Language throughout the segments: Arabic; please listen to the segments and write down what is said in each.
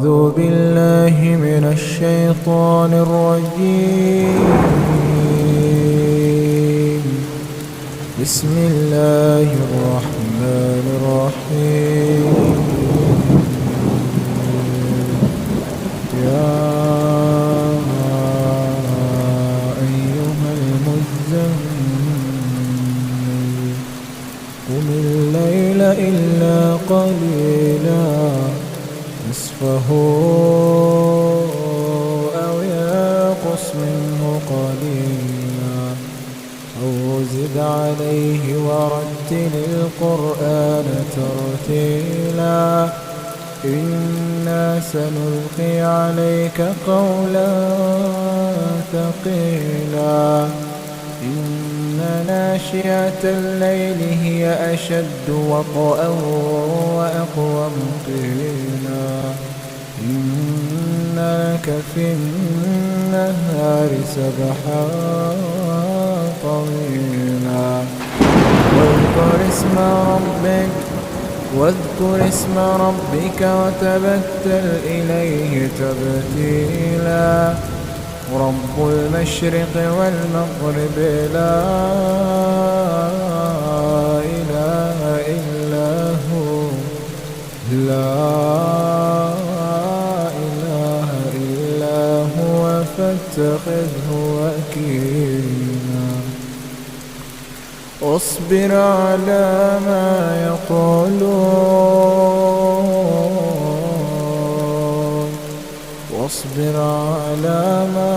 أعوذ بالله من الشيطان الرجيم. بسم الله الرحمن الرحيم. يا أيها المزمل قم الليل إلا قليلا نصفه أو ينقص منه قليلا أو زد عليه ورتل القرآن ترتيلا إنا سنلقي عليك قولا ثقيلا إن ناشئة الليل هي أشد وطئا وأقوم قيلا إن لك في النهار سبحا طويلا واذكر اسم ربك وتبتل إليه تبتيلا رب المشرق والمغرب لا إله إلا هو فاتخذه وكيلا اصبر على ما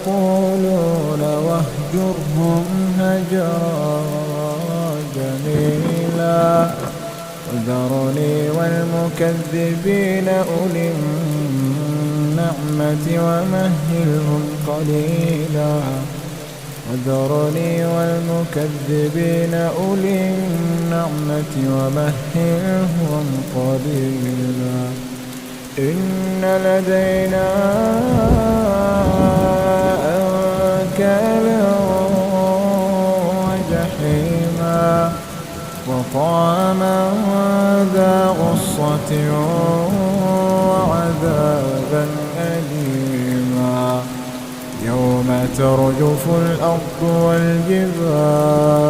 يقولون واهجرهم هجرا جميلا وذرني والمكذبين أولي النعمة ومهلهم قليلا إن لدينا أنكالا وجحيما وطعاما ذا غصة وعذابا أليما يوم ترجف الأرض والجبال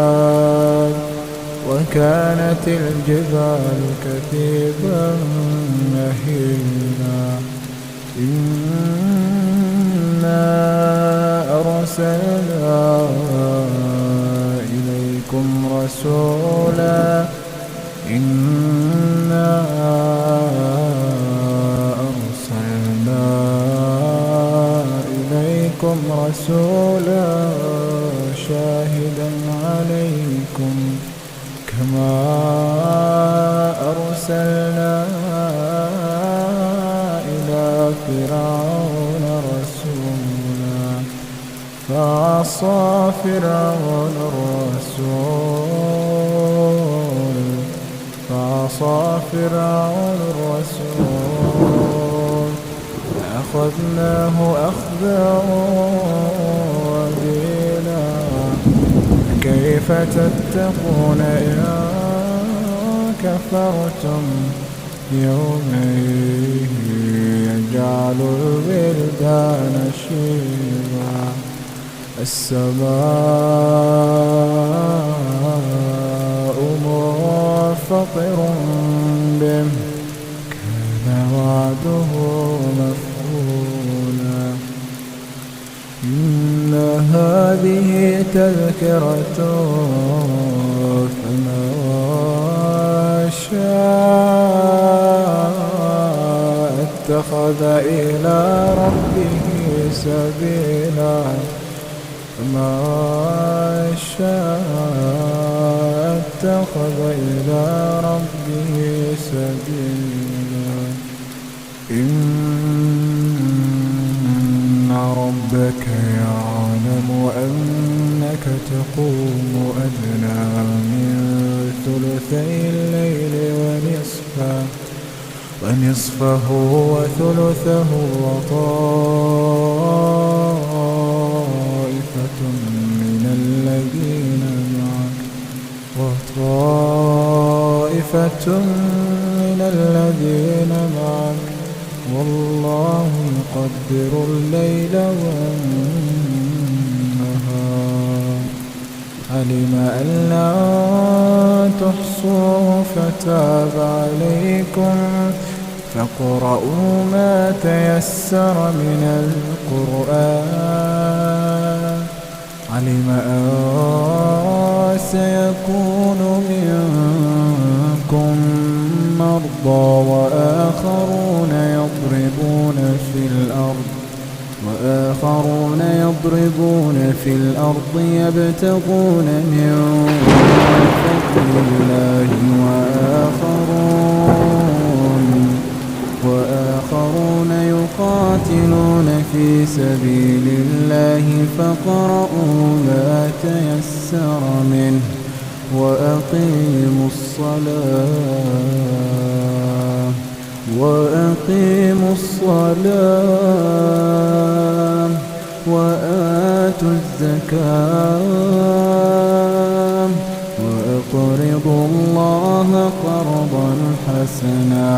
وكانت الجبال كثيبا مهيلا إنا أرسلنا إليكم رسولا شاهدا عليكم كما أرسلنا إلى فرعون رسولا فعصى فرعون الرسول فأخذناه أخذا وبيلا كيف تتقون إن كفرتم يوما يجعل الولدان شيبا السماء منفطر به كان وعده مفعولا إن هذه تذكرة فمن شاء اتخذ إلى ربه سبيلا إن ربك يعلم أنك تقوم أدنى من ثلثي الليل ونصفه وثلثه وطائفة من الذين معك والله يقدر الليل والنهار. علم أن لا تحصوه فتاب عليكم فاقرؤوا ما تيسر من القرآن. علم أن سيكون منكم مرضى وآخرون يضربون في الأرض يبتغون من فضل الله وآخرون يقاتلون في سبيل الله فاقرؤوا ما تيسر منه وأقيموا الصلاة وآتوا الزكاة وأقرضوا الله قرضا حسنا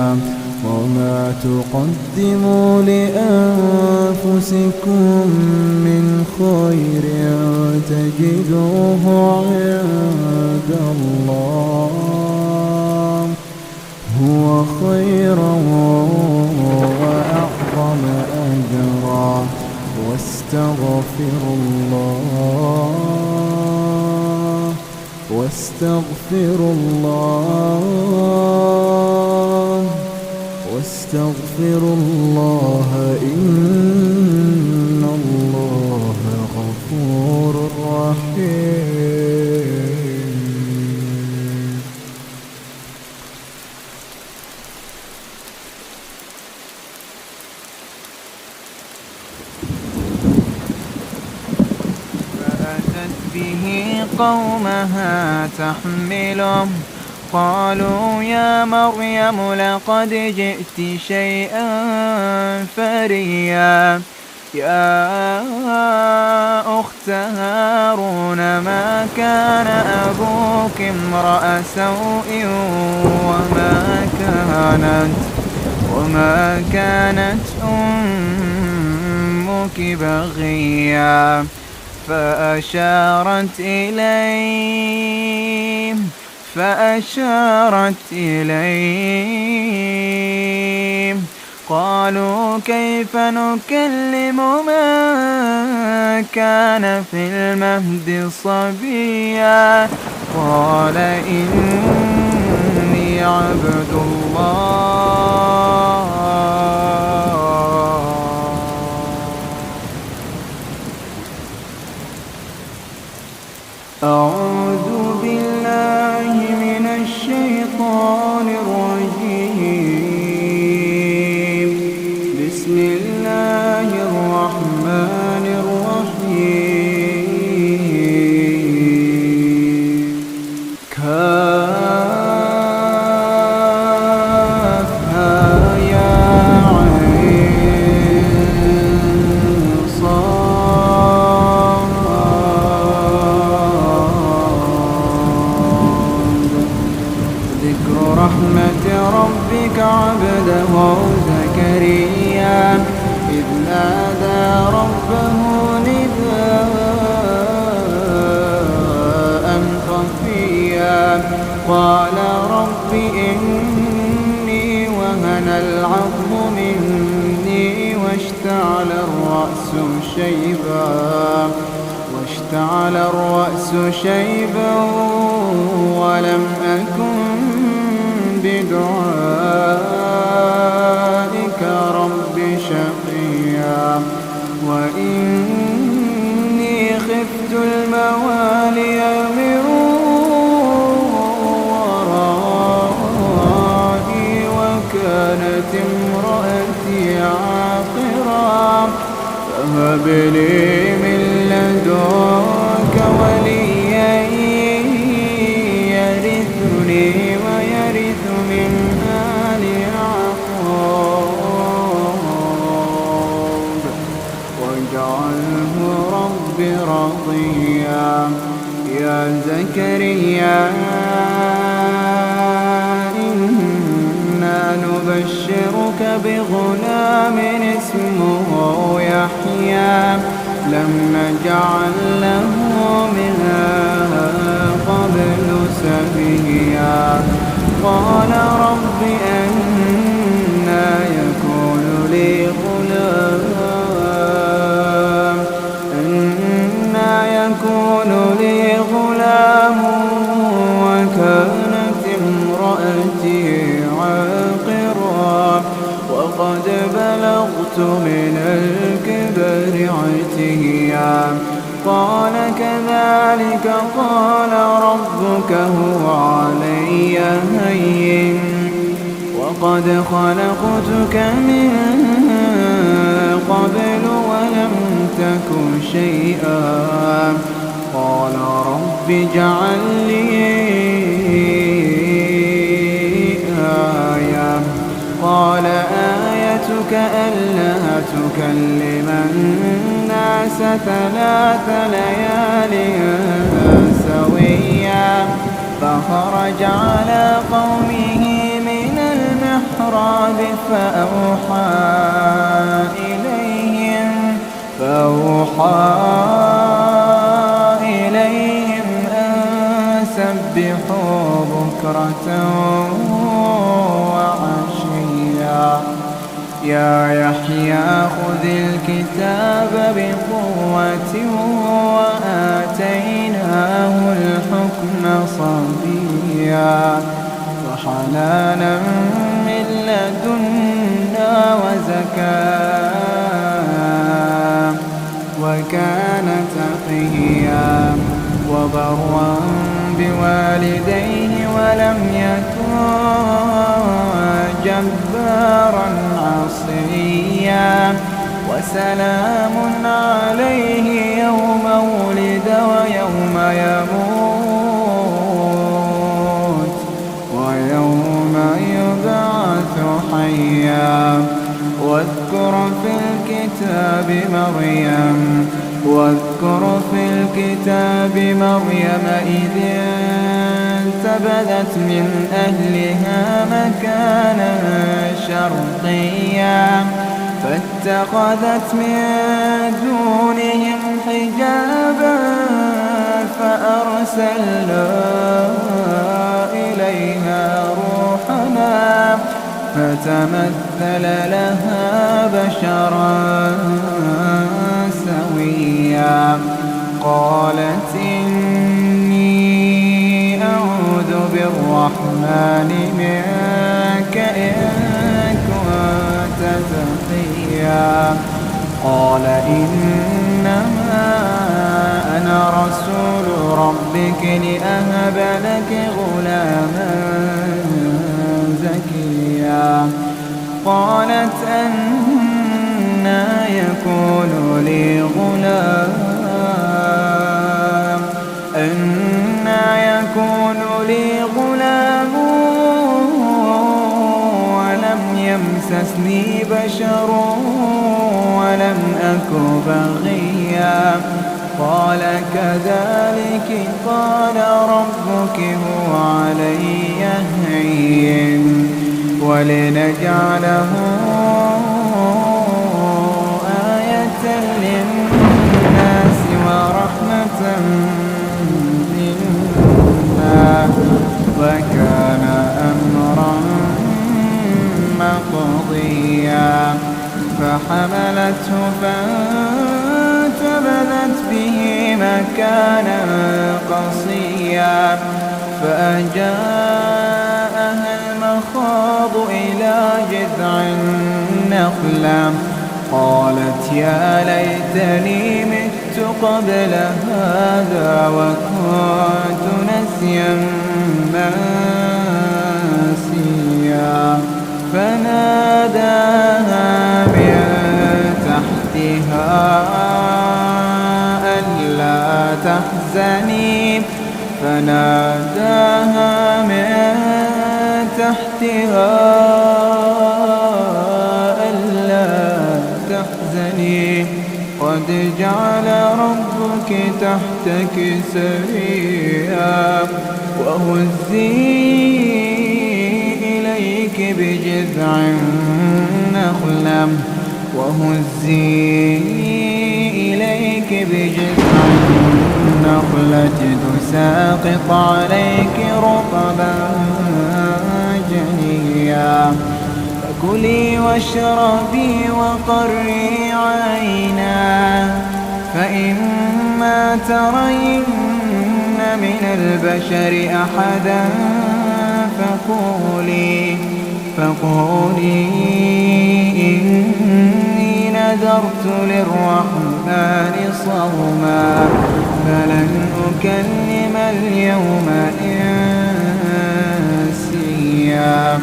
وما تقدموا لأنفسكم من خير تجدوه عند الله هو خيرا وأعظم أجرا واستغفروا الله إن الله غفور رحيم. فأتت به قومها تحمله قالوا يا مريم لقد جئت شيئا فريا يا أخت هارون ما كان أبوك امرأ سوء وما كانت أمك بغيا فأشارت إليه قالوا كيف نكلم من كان في المهد صبيا قال إني عبد الله أعوذ بالله من الشيطان الرجيم بسم الله الرحمن الرحيم كافها يا عين صاد ذكر رحمة ربك عبده زكريا إذ نادى ربه نداء خفيا قال رب إني وهن العظم مني واشتعل الرأس شيبا ولم أكن بدعائك رب شقيا وإني خفت الموالي من ورائي وكانت امرأتي عاقرا فهب لي من لدنك وليا يرثني ويرث من آل يعقوب واجعله رب رضيا يا زكريا إنا نبشرك بغير غلام اسمه يحيى لم نجعل له من قبل سميا قال رب أنى يكون لي غلام وكانت امرأتي عاقرا وقد بلغت من الكبر عتيا قال كذلك قال ربك هو علي هين وقد خلقتك من قبل ولم تك شيئا قال رب اجعل لي آية قال آيتك ألا تكلم الناس 3 ليال سويا فخرج على قومه من المحراب فأوحى إليهم أن سبحوا بكرة وعشيا يا يحيى خذ الكتاب بقوة وآتيناه الحكم صبيا وحنانا من لدنا وزكاة وكان تقيا وبرا بوالديه ولم يكن جبارا عصيا وسلام عليه يوم ولد ويوم يموت ويوم يبعث حيا واذكر في الكتاب مريم إذ انتبذت من أهلها مكانا شرقيا فاتخذت من دونهم حجابا فأرسلنا إليها روحنا فتمثل لها بشرا سويا قالت إني أعوذ بالرحمن منك إن كنت تقيا قال إنما أنا رسول ربك لأهب لك غلاما زكيا قالت أنى يكون لي غلام ولم يمسسني بشر ولم أك بغيا قال كذلك قال ربك هو علي هين ولنجعله آية للناس ورحمة منا وكان أمرا مقضيا فحملته فانتبذت به مكانا قصيا فأجاءها المخاض إلى جذع النخلة قالت يا ليتني مت قبل هذا وكنت نسيا منسيا فناداها من تحتها ألا تحزني قد جعل ربك تحتك سريا وهزي إليك بجذع النخلة وهزي إليك بجذع النخلة تساقط عليك رطبا جنيا فكلي واشربي وقري عينا فإما ترين من البشر أحدا فقولي إني نذرت للرحمن صوما فلن أكلم اليوم إنسيا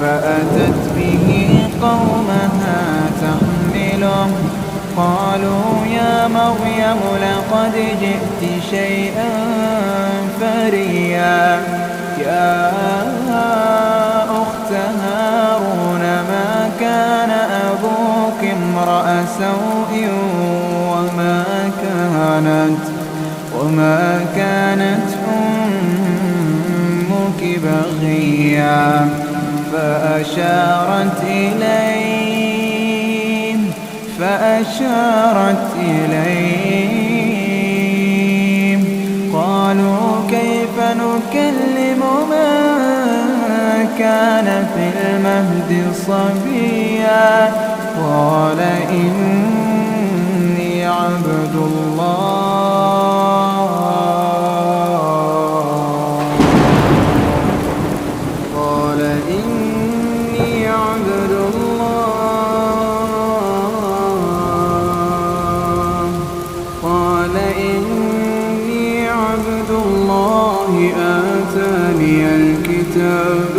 فأتت به قومها تحمله قالوا يا مريم لقد جئت شيئا فريا يا أخت هارون ما كان أبوك امرأ سوء وما كانت أمك بغيا فأشارت إليه قالوا كيف نكلم من كان في المهد صبيا قال إني عبد الله آتاني الكتاب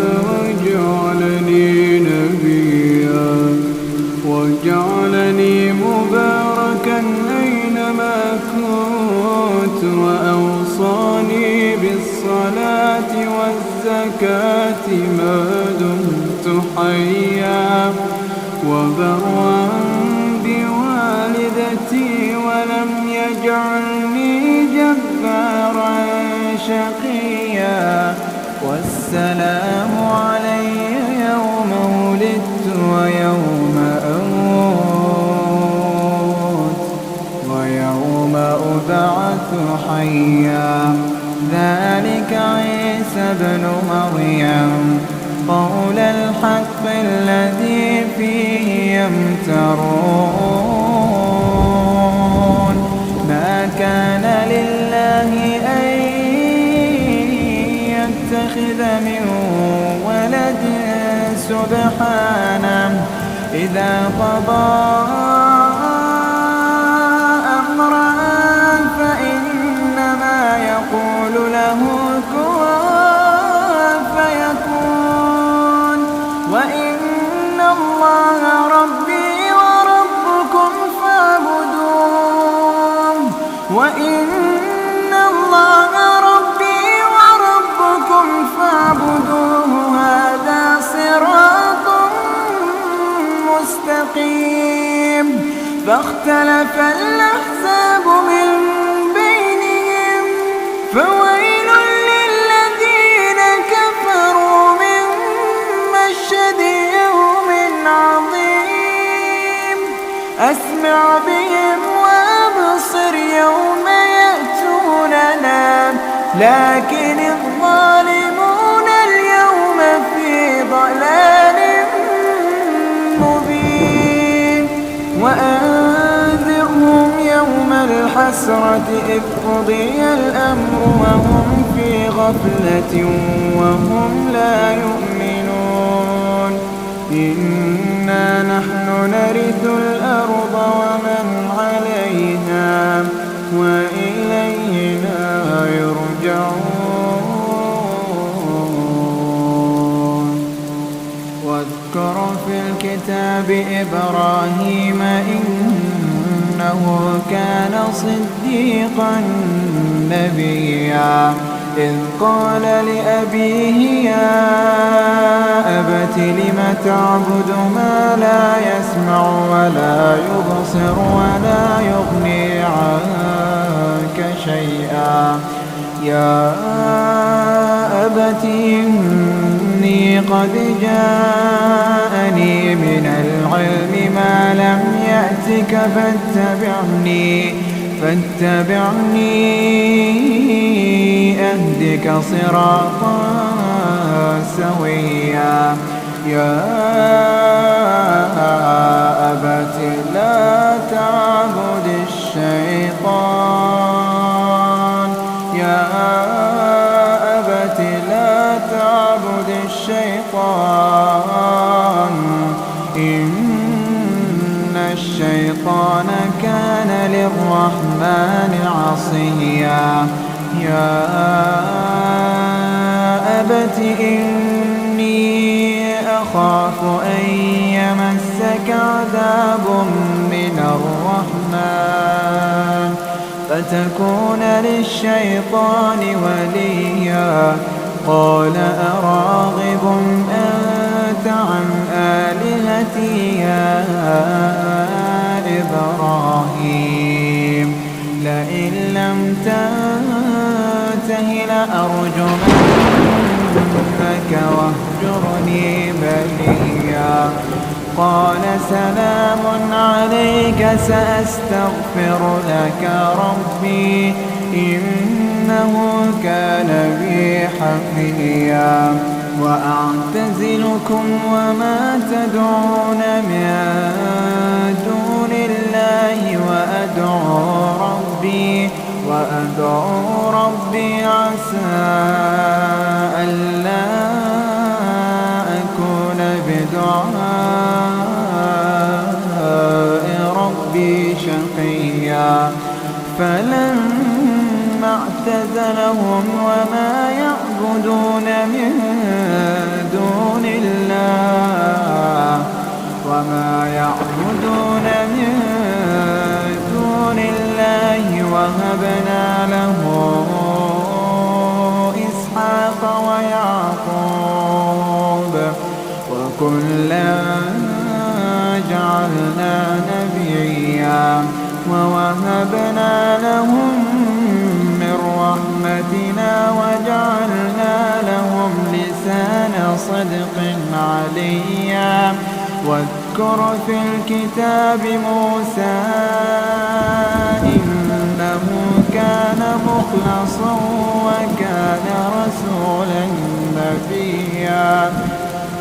وجعلني مباركا أينما كنت وأوصاني بالصلاة والزكاة ما دمت حيا وبرا بوالدتي ولم يجعلني جبارا شقيا والسلام علي يوم ولدت ويوم أموت ويوم أبعث حيا ذلك عيسى ابن مريم قول الحق الذي فيه يمترون ما كان لله أن يتخذ من ولد سبحانه إذا قضى أمرا فإنما يقول له كن فيكون وإن الله ربي وربكم فاعبدوه وإن الله ربي وربكم فاعبدوه هذا صراط مستقيم فاختلف الأحزاب من بينهم فويل للذين كفروا من مشهد يوم عظيم أسمع بهم وأبصر يوم يأتوننا لكن الظالمون اليوم في ضلال مبين وأنذرهم يوم الحسرة إذ قضي الأمر وهم في غفلة وهم لا يؤمنون إنا نحن نرث الأرض ومن عليها وإلينا يرجعون واذكر في الكتاب إبراهيم إنه كان صديقا نبيا إذ قال لأبيه يا أبت لم تعبد ما لا يسمع ولا يبصر ولا يغني عنك شيئا يا أبت إني قد جاءني من العلم ما لم يأتك فاتبعني أهدك صراطا سويا يا أبت لا تعبد الشيطان إن الشيطان كان للرحمن عصيا يا أبت إني أخاف أن يمسك عذاب من الرحمن فتكون للشيطان وليا قال أراغب أنت عن آلهتي يا إبراهيم لئن لم تنته لأرجمنك واهجرني مليا قال سلام عليك سأستغفر لك ربي إنه كان بي حفيا وأعتزلكم وما تدعون من دون الله وأدعو ربي عسى ألا أكون بدعاء ربي شقيا فلما اعتزلهم وما يعبدون من دون الله وهبنا له إسحاق ويعقوب وكلا جعلنا نبيا ووهبنا لهم من رحمتنا وجعلنا لهم لسان صدق عليا واذكر في الكتاب موسى إنه كان مخلصا وكان رسولا نبيا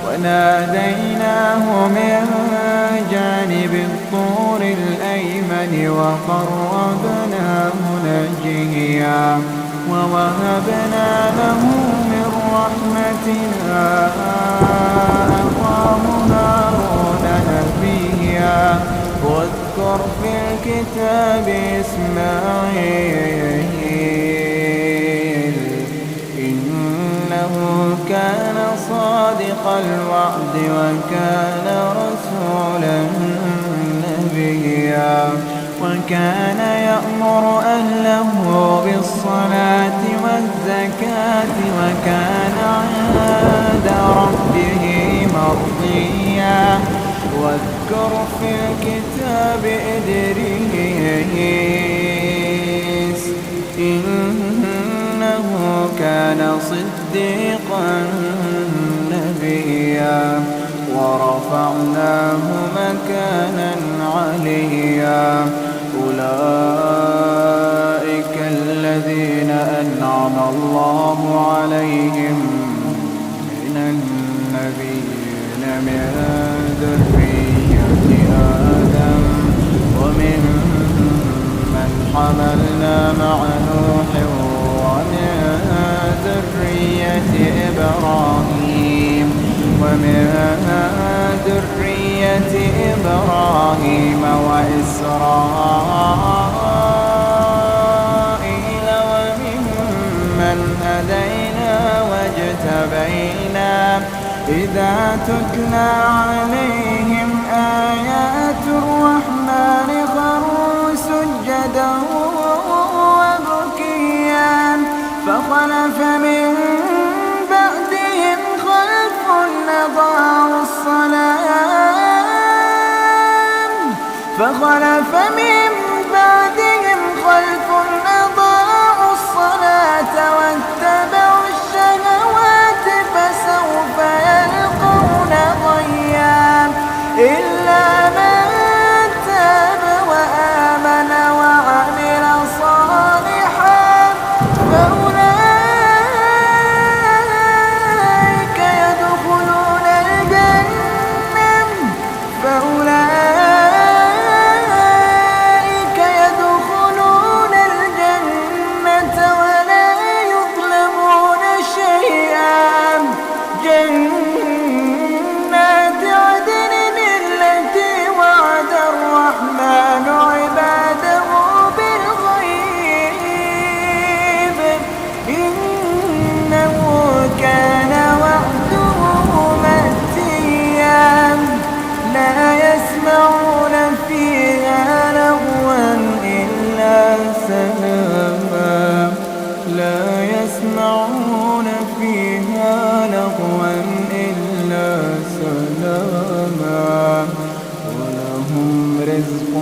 وناديناه من جانب الطور الأيمن وقربناه نجيا ووهبنا له من رحمتنا أخاه هارون نبيا واذكر في الكتاب إسماعيل إنه كان صادق الوعد وكان رسولا نبيا وكان يأمر أهله بالصلاة والزكاة وكان عند ربه مرضيا واذكر في الكتاب إدريس إنه كان صديقا نبيا ورفعناه مكانا عليا أولئك الذين أنعم الله عليهم من النبيين من ذرية آدم ومن من حملنا مع نوح ومن ذرية إبراهيم وإسرائيل وممن هدينا واجتبينا إذا تتلى عليهم آيات الرحمن خروا سجدا وبكيا فخلف من بعدهم خلف أضاعوا الصلاة واتبعوا الشهوات فسوف يلقون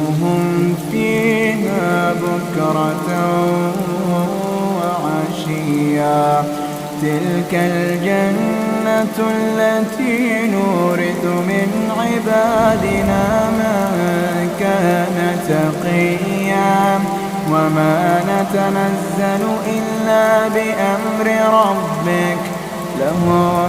سيموهم فيها بكرة وعشيا تلك الجنة التي نورث من عبادنا من كان تقيا وما نتنزل إلا بأمر ربك له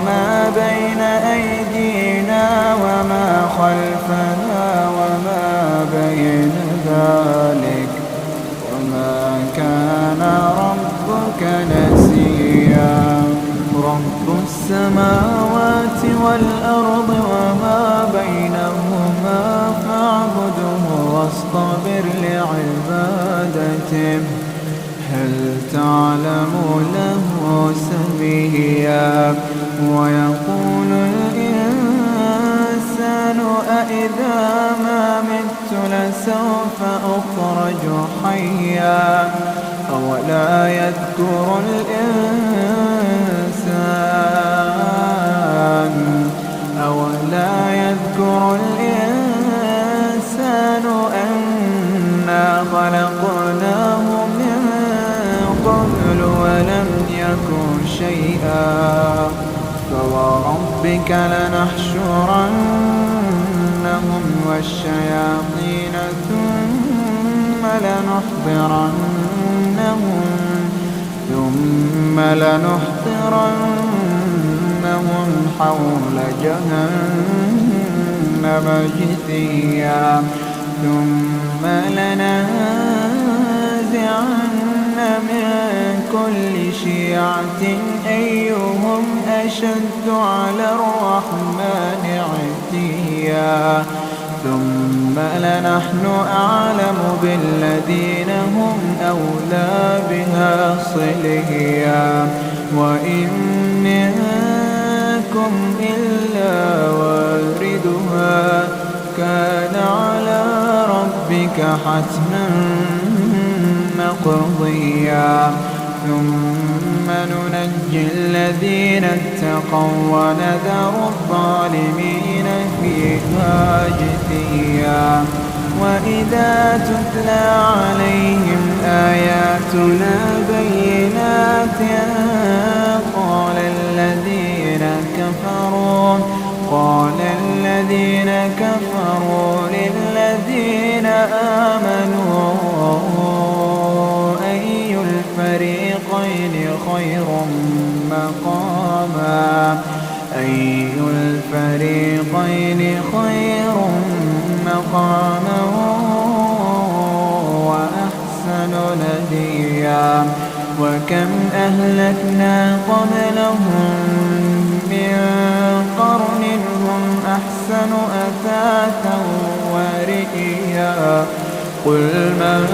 ما بين أيدينا وما خلفنا وما بين ذلك وما كان ربك نسيا رب السماوات والأرض وما بينهما فاعبده واصطبر لعبادته هل تعلم له سميا ويقول الإنسان أإذا ما مت لسوف أخرج حيا أولا يذكر الإنسان أنا خلقناه من قبل ولم يك شيئا فوربك لنحشرنهم والشياطين ثم لنحضرنهم حول جهنم جثيا ثم لننزعن من كل شيعة أيهم أشد على الرحمن عتيا ثم لنحن أعلم بالذين هم أولى بها صليا وإن منكم إلا واردها كان على ربك حتما مقضيا ثم ننجي الذين اتقوا ونذر الظالمين فيها جثيا وإذا تتلى عليهم آياتنا بينات قال الذين كفروا للذين آمنوا أي الفريقين خير مقاما وأحسن نديا وكم أهلكنا قبلهم من قرن هم أحسن أثاثا ورئيا قل من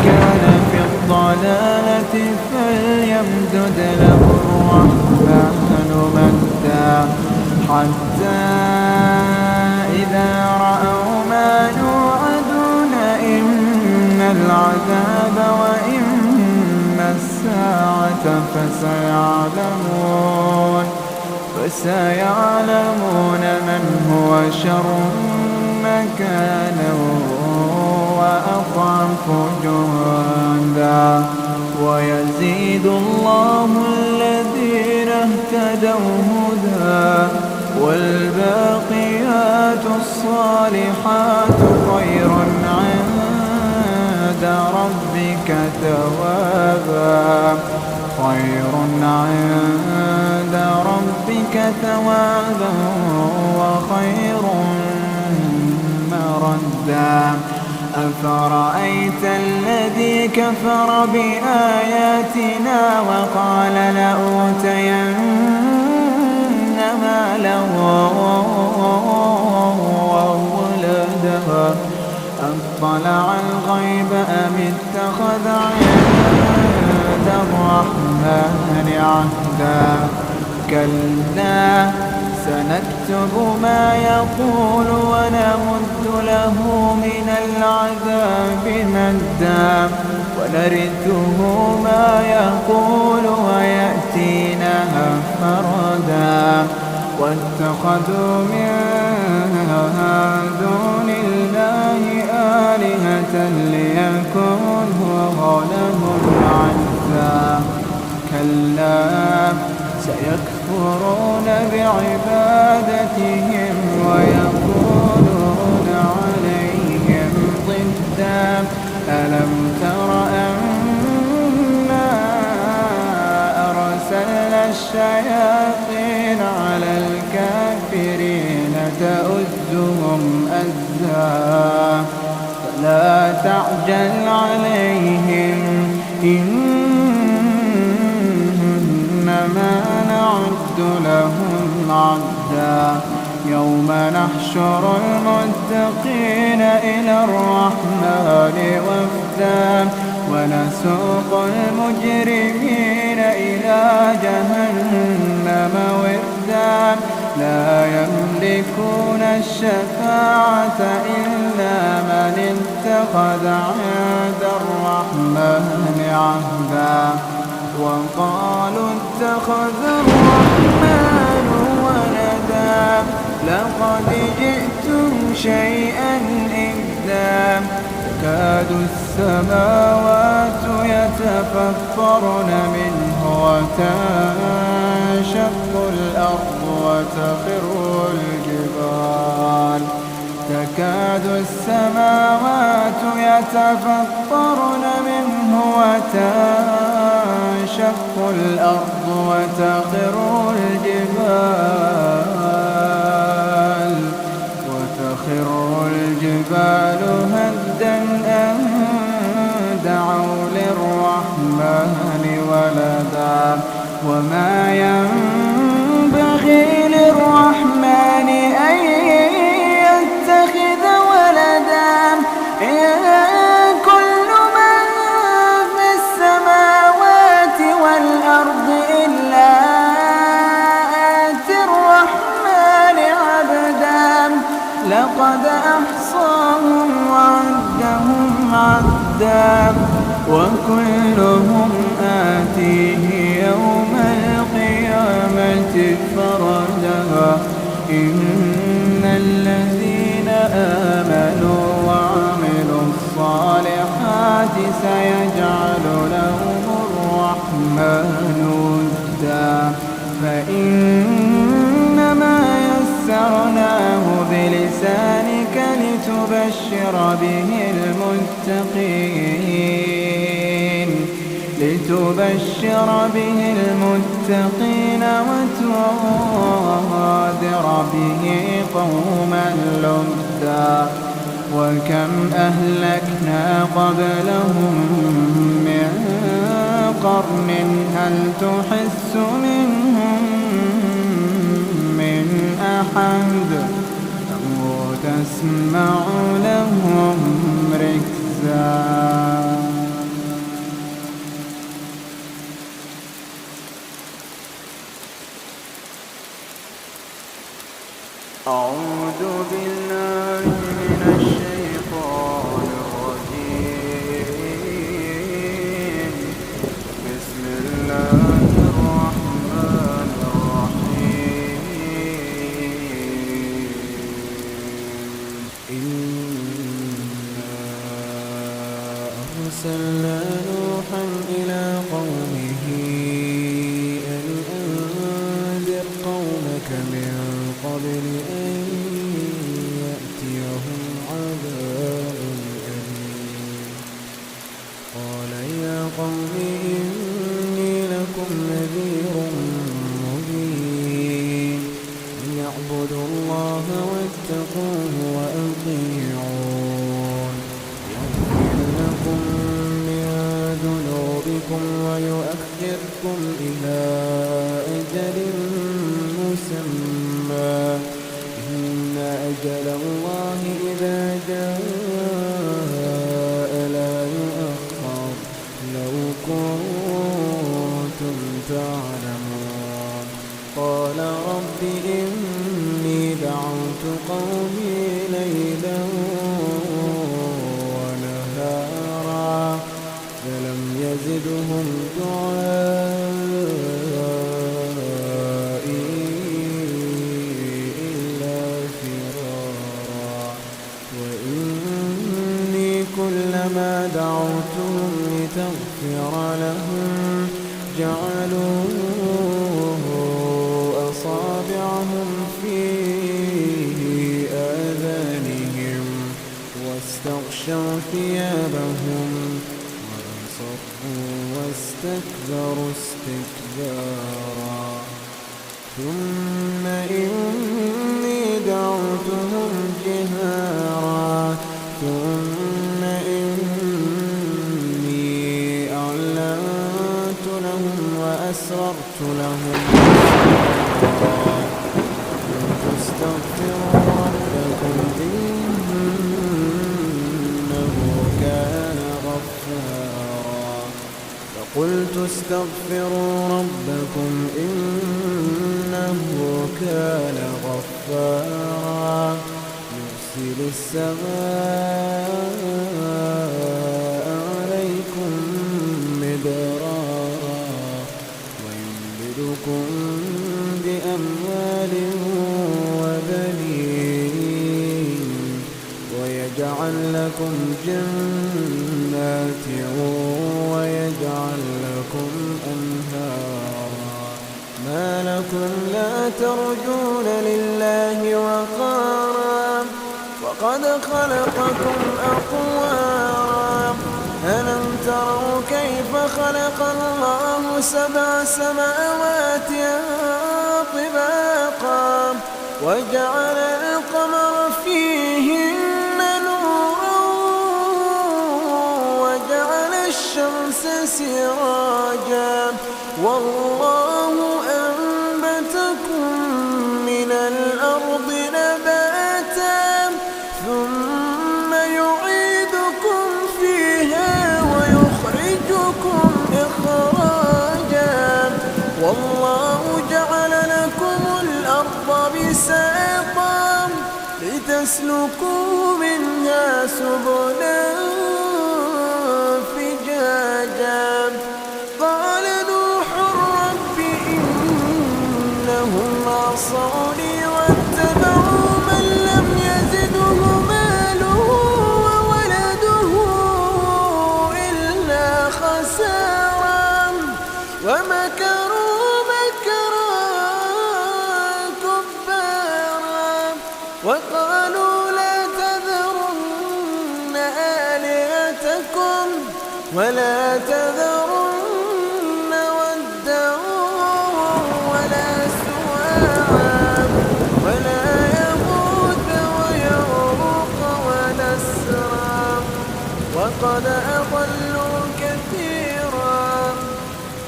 كان في الضلالة فليمدد له الرحمن مدا حتى إذا رأوا ما يوعدون إما العذاب وإما الساعة فسيعلمون من هو شر مكانا وأضعف جندا ويزيد الله الذين اهتدوا هدى والباقيات الصالحات خير عند ربك ثوابا وخير مردا أفرأيت الذي كفر بآياتنا وقال لأوتين مالا وولدا أطلع الغيب أم اتخذ عند الرحمن عهدا كلا سنكتب ما يقول ونمد له من العذاب مدا ونرثه ما يقول ويأتينا فردا واتخذوا من دون الله ويكفرون بعبادتهم ويكونون عليهم ضدا ألم تر أنا أرسلنا الشياطين على الكافرين تؤزهم أزا فلا تعجل عليهم إنما نعد لهم عدا يوم نحشر المتقين إلى الرحمن وفدا ونسوق المجرمين إلى جهنم وردا لا يملكون الشفاعة إلا من اتخذ عند الرحمن عهدا وقالوا اتخذ الرحمن ولدا لقد جئتم شيئا إدا تكاد السماوات يتفطرن منه وتنشق الأرض وتخر الجبال تكاد السماوات يتفطرن منه وتنشق الأرض وتخر الجبال هدا أن دعوا للرحمن ولدا وما ينبغي للرحمن أن يتخذ ولدا إن كل من في السماوات والأرض إلا آتي الرحمن عبدا لقد أحصاهم وعدهم عدا وكلهم آتيه يوم القيامة فردا إن الذين آمنوا وعملوا الصالحات سيجعل لهم الرحمن ودا فإنما يسرناه بلسانك لتبشر به المتقين وتنذر به قوما لدا وكم أهلكنا قبلهم من قرن هل تحس منهم من أحد أو تسمع لهم ركزا أعوذ بالله من الشيطان الرجيم بسم الله الرحمن الرحيم إنا أرسلنا نوحا إلى قومه أن أنذر قومك من قبل أن يأتيهم عذاب أليم قال يا قوم إني لكم نذير مبين أن اعبدوا الله واتقوه وأطيعون يغفر لكم من ذنوبكم ويؤخركم إلى أجل مسمى إن أجل الله إذا جاء لا يؤخر لو كنتم تعلمون قال رب إني دعوت قومي ليلا ونهارا فلم يزدهم دعائي إلا فرارا وإني كلما دعوتهم لتغفر لهم جعلوا واستغشوا ثيابهم وأصروا واستكبروا استكبارا ثم إني دعوتهم جهارا ثم إني أعلنت لهم وأسررت لهم فاستغفروا ربكم إنه كان غفارا فقلت استغفروا ربكم إنه كان غفارا يرسل السماء عليكم مدرارا ويمددكم بأموال وبنين ويجعل لكم جنات ويجعل لكم أنهارا ما لكم لا ترجون لله وقارا وقد خلقكم أطوارا ألم تروا كيف خلق الله 7 سماوات طباقا وجعل القمر فيهن نورا وجعل الشمس سراجا والله أنبتكم من الأرض نباتا ثم يعيدكم فيها ويخرجكم إخراجا والله جعل لكم الأرض بساطا لتسلكوا منها سبلا فجاجا قال نوح رب إنهم عصوني واتبعوا من لم يزده ماله وولده إلا خسارا ومكروا مكرا كبارا وقالوا لا تذرن آلهتكم ولا تذرن ودا ولا سواعا ولا يغوث ويعوق ونسرا وقد أضلوا كثيرا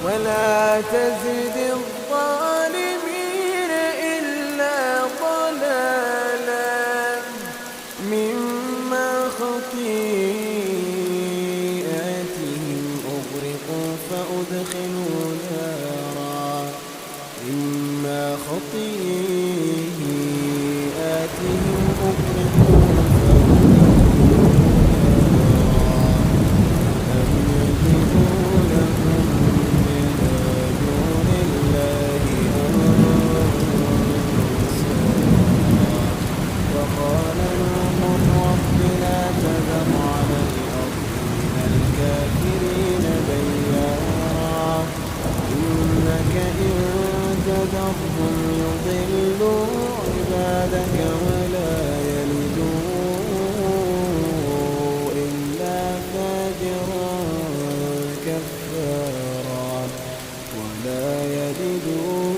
ولا تزد الظالمين إلا ضلالا مما خطيئاتهم أغرقوا فأدخلوا نارا مما خطيئاتهم أغرقوا تذرهم يضلوا عبادك ولا يلدوا إلا فاجرا كفارا ولا يلدوا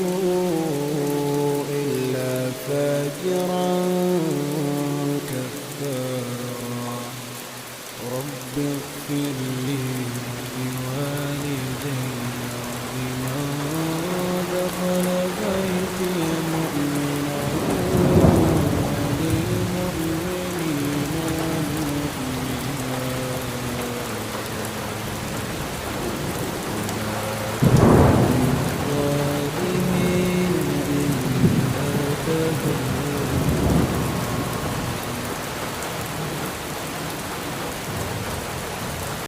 إلا فاجرا